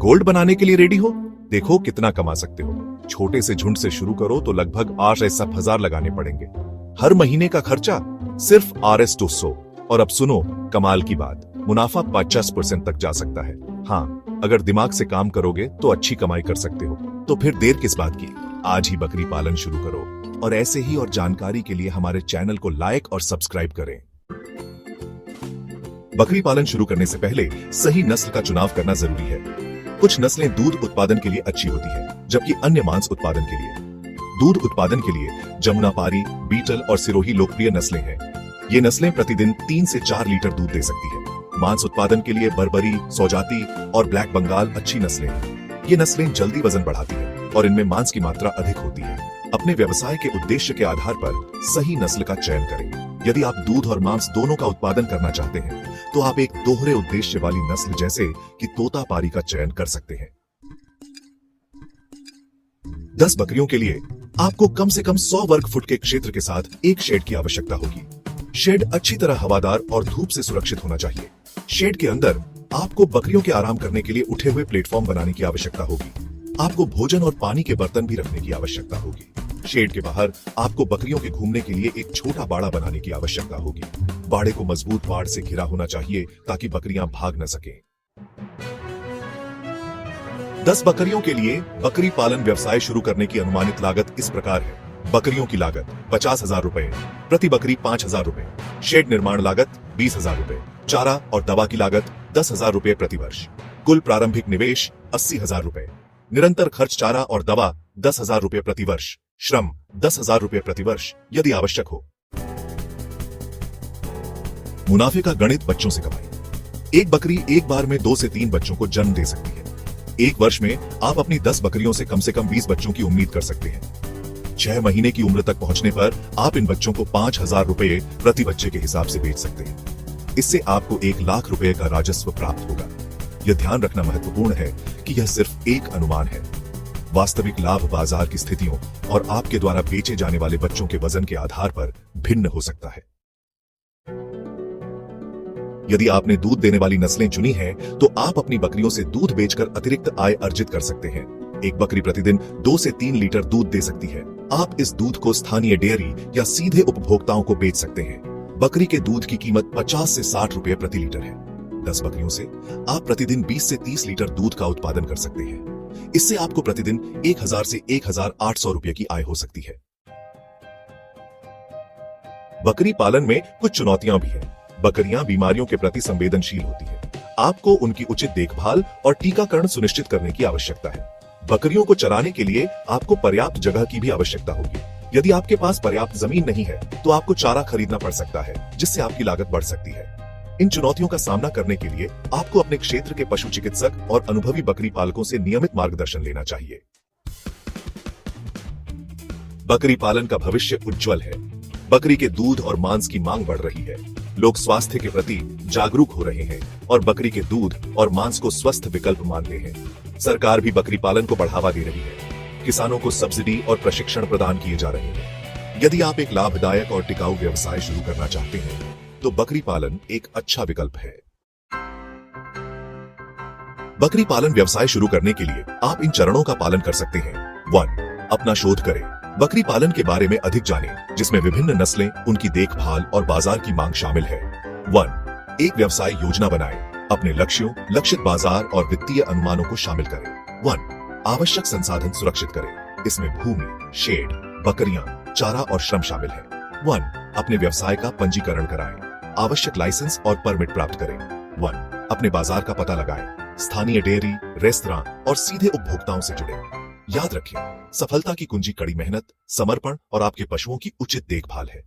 Gold बनाने के लिए रेडी हो? देखो कितना कमा सकते हो। छोटे से झुंड से शुरू करो तो लगभग 8,000 लगाने पड़ेंगे। हर महीने का खर्चा सिर्फ Rs200। और अब सुनो कमाल की बात, मुनाफा 50% तक जा सकता है। हाँ, अगर दिमाग से काम करोगे तो अच्छी कमाई कर सकते हो। तो फिर देर किस बात की, आज ही बकरी पालन शुरू करो। और ऐसे ही और जानकारी के लिए हमारे चैनल को लाइक और सब्सक्राइब करें। बकरी पालन शुरू करने से पहले सही नस्ल का चुनाव करना जरूरी है। कुछ नस्लें दूध उत्पादन के लिए अच्छी होती है, जबकि अन्य मांस उत्पादन के लिए। दूध उत्पादन के लिए जमुनापारी, बीटल और सिरोही लोकप्रिय नस्लें हैं। ये नस्लें प्रतिदिन 3 से 4 लीटर दूध दे सकती है। मांस उत्पादन के लिए बर्बरी, सौजाती और ब्लैक बंगाल अच्छी नस्लें हैं। ये नस्लें जल्दी वजन बढ़ाती हैं और इनमें मांस की मात्रा अधिक होती है। अपने व्यवसाय के उद्देश्य के आधार पर सही नस्ल का चयन करें। यदि आप दूध और मांस दोनों का उत्पादन करना चाहते हैं, तो आप एक दोहरे उद्देश्य वाली नस्ल जैसे कि तोतापारी का चयन कर सकते हैं। 10 बकरियों के लिए आपको कम से कम 100 वर्ग फुट के क्षेत्र के साथ एक शेड की आवश्यकता होगी। शेड अच्छी तरह हवादार और धूप से सुरक्षित होना चाहिए। शेड के अंदर आपको बकरियों के आराम करने के लिए उठे हुए प्लेटफॉर्म बनाने की आवश्यकता होगी। आपको भोजन और पानी के बर्तन भी रखने की आवश्यकता होगी। शेड के बाहर आपको बकरियों के घूमने के लिए एक छोटा बाड़ा बनाने की आवश्यकता होगी। बाड़े को मजबूत बाड़ से घिरा होना चाहिए ताकि बकरियां भाग न सकें। 10 बकरियों के लिए बकरी पालन व्यवसाय शुरू करने की अनुमानित लागत इस प्रकार है। बकरियों की लागत 50,000 रुपए, प्रति बकरी 5,000 रुपए। शेड निर्माण लागत 20,000 रुपए। चारा और दवा की लागत 10,000 रुपए प्रति वर्ष। कुल प्रारंभिक निवेश 80,000 रुपए। निरंतर खर्च चारा और दवा 10,000 रुपए प्रति वर्ष। श्रम 10,000 रुपए प्रति वर्ष यदि आवश्यक हो। मुनाफे का गणित बच्चों से कमाई। एक बकरी एक बार में 2 से 3 बच्चों को जन्म दे सकती है। एक वर्ष में आप अपनी 10 बकरियों से कम 20 बच्चों की उम्मीद कर सकते हैं। 6 महीने की उम्र तक पहुंचने पर आप इन बच्चों को 5,000 रुपए प्रति बच्चे के हिसाब से बेच सकते हैं। इससे आपको 1 लाख रुपए का राजस्व प्राप्त होगा। यह ध्यान रखना महत्वपूर्ण है कि यह सिर्फ एक अनुमान है। वास्तविक लाभ बाजार की स्थितियों और आपके द्वारा बेचे जाने वाले बच्चों के वजन के आधार पर भिन्न हो सकता है। यदि आपने दूध देने वाली नस्लें चुनी हैं, तो आप अपनी बकरियों से दूध बेचकर अतिरिक्त आय अर्जित कर सकते हैं। एक बकरी प्रतिदिन 2 से 3 लीटर दूध दे सकती है। आप इस दूध को स्थानीय डेयरी या सीधे उपभोक्ताओं को बेच सकते हैं। बकरी के दूध की कीमत 50 से 60 रुपए प्रति लीटर है। 10 बकरियों से आप प्रतिदिन 20 से 30 लीटर दूध का उत्पादन कर सकते हैं। इससे आपको प्रतिदिन 1,000 से 1,800 रुपए की आय हो सकती है। बकरी पालन में कुछ चुनौतियां भी हैं। बकरियां बीमारियों के प्रति संवेदनशील होती है। आपको उनकी उचित देखभाल और टीकाकरण सुनिश्चित करने की आवश्यकता है। बकरियों को चराने के लिए आपको पर्याप्त जगह की भी आवश्यकता होगी। यदि आपके पास पर्याप्त जमीन नहीं है, तो आपको चारा खरीदना पड़ सकता है, जिससे आपकी लागत बढ़ सकती है। इन चुनौतियों का सामना करने के लिए आपको अपने क्षेत्र के पशु चिकित्सक और अनुभवी बकरी पालकों से नियमित मार्गदर्शन लेना चाहिए। बकरी पालन का भविष्य उज्जवल है। बकरी के दूध और मांस की मांग बढ़ रही है। लोग स्वास्थ्य के प्रति जागरूक हो रहे हैं और बकरी के दूध और मांस को स्वस्थ विकल्प मानते हैं। सरकार भी बकरी पालन को बढ़ावा दे रही है। किसानों को सब्सिडी और प्रशिक्षण प्रदान किए जा रहे हैं। यदि आप एक लाभदायक और टिकाऊ व्यवसाय शुरू करना चाहते हैं, तो बकरी पालन एक अच्छा विकल्प है। बकरी पालन व्यवसाय शुरू करने के लिए आप इन चरणों का पालन कर सकते हैं। 1. अपना शोध करें। बकरी पालन के बारे में अधिक जानें, जिसमें विभिन्न नस्लें, उनकी देखभाल और बाजार की मांग शामिल है। 1. एक व्यवसाय योजना बनाएं। अपने लक्ष्यों, लक्षित बाजार और वित्तीय अनुमानों को शामिल करें। 1. आवश्यक संसाधन सुरक्षित करें। इसमें भूमि, शेड, बकरियां, चारा और श्रम शामिल है। 1. अपने व्यवसाय का पंजीकरण कराएं। आवश्यक लाइसेंस और परमिट प्राप्त करें। 1. अपने बाजार का पता लगाएं। स्थानीय डेयरी, रेस्तरां और सीधे उपभोक्ताओं से जुड़ें। याद रखें, सफलता की कुंजी कड़ी मेहनत, समर्पण और आपके पशुओं की उचित देखभाल है।